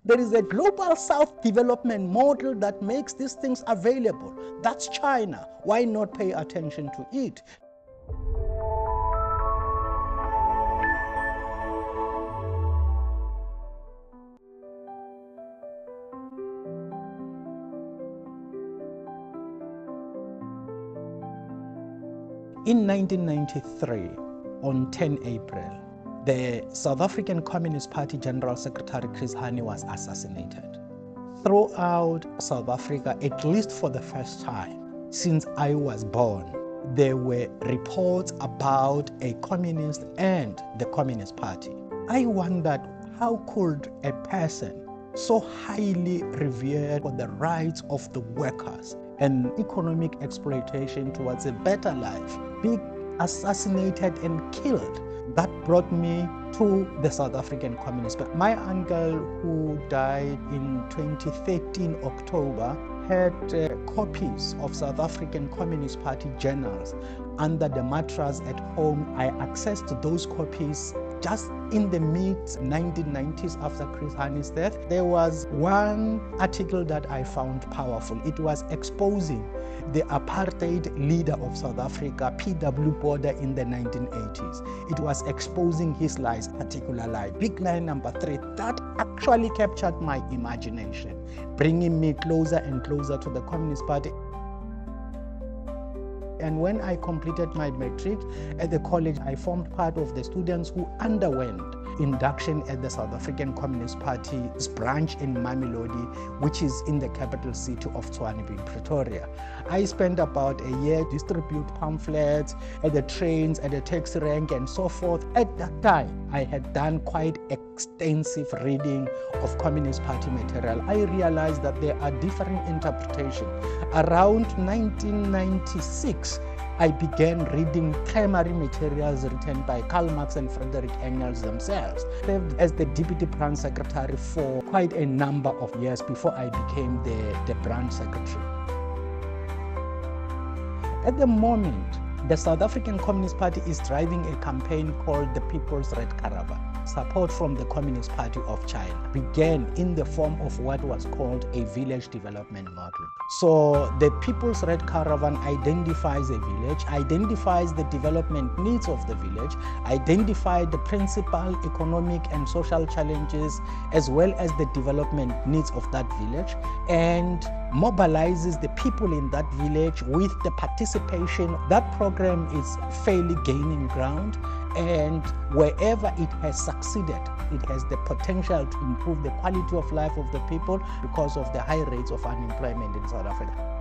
There is a global South development model that makes these things available. That's China. Why not pay attention to it? In 1993, on 10 April, the South African Communist Party General Secretary Chris Hani was assassinated. Throughout South Africa, at least for the first time since I was born, there were reports about a communist and the Communist Party. I wondered, how could a person so highly revered for the rights of the workers and economic exploitation towards a better life be assassinated and killed? That brought me to the South African Communist Party. My uncle, who died in 2013 October, had copies of South African Communist Party journals under the mattress at home. I accessed those copies just in the mid-1990s after Chris Hani's death. There was one article that I found powerful. It was exposing the apartheid leader of South Africa, P.W. Botha, in the 1980s. It was exposing his lies, particular lie. Big lie number 3, that actually captured my imagination, bringing me closer and closer to the Communist Party. And when I completed my matric at the college, I formed part of the students who underwent induction at the South African Communist Party's branch in Mamelodi, which is in the capital city of Tshwane, Pretoria. I spent about a year distribute pamphlets at the trains, at the taxi rank, and so forth. At that time, I had done quite extensive reading of Communist Party material. I realized that there are different interpretations. Around 1996, I began reading primary materials written by Karl Marx and Frederick Engels themselves. I served as the Deputy Branch Secretary for quite a number of years before I became the Branch Secretary. At the moment, the South African Communist Party is driving a campaign called the People's Red Caravan. Support from the Communist Party of China began in the form of what was called a village development model. So the People's Red Caravan identifies a village, identifies the development needs of the village, identifies the principal economic and social challenges, as well as the development needs of that village, and mobilizes the people in that village with the participation. That program is fairly gaining ground, and wherever it has succeeded, it has the potential to improve the quality of life of the people because of the high rates of unemployment in South Africa.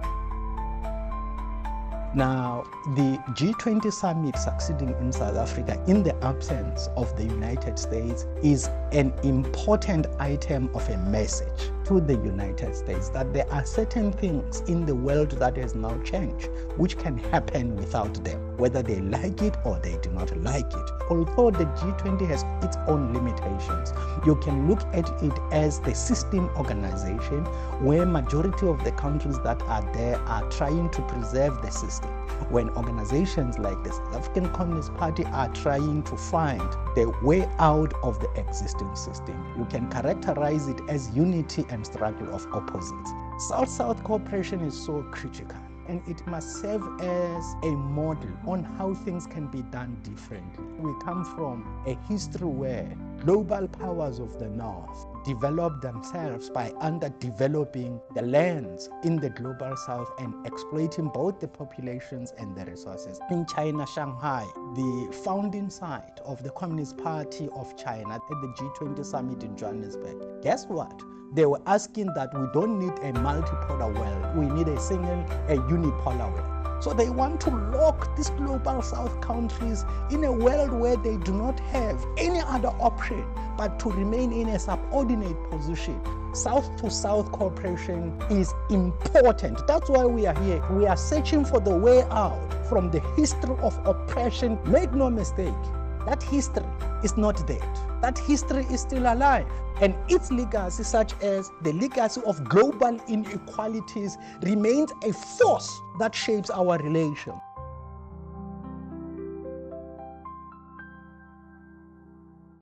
Now, the G20 summit succeeding in South Africa in the absence of the United States is an important item of a message to the United States that there are certain things in the world that has now changed which can happen without them, whether they like it or they do not like it. Although the G20 has its own limitations, you can look at it as the system organization where majority of the countries that are there are trying to preserve the system. When organizations like the South African Communist Party are trying to find the way out of the existing system, you can characterize it as unity and struggle of opposites. South-South cooperation is so critical, and it must serve as a model on how things can be done differently. We come from a history where global powers of the North developed themselves by underdeveloping the lands in the global South and exploiting both the populations and the resources. In China, Shanghai, the founding site of the Communist Party of China at the G20 summit in Johannesburg, guess what? They were asking that we don't need a multipolar world, we need a unipolar world. So they want to lock these global South countries in a world where they do not have any other option but to remain in a subordinate position. South-to-South cooperation is important. That's why we are here. We are searching for the way out from the history of oppression. Make no mistake, that history is not dead. That history is still alive. And its legacy, such as the legacy of global inequalities, remains a force that shapes our relations.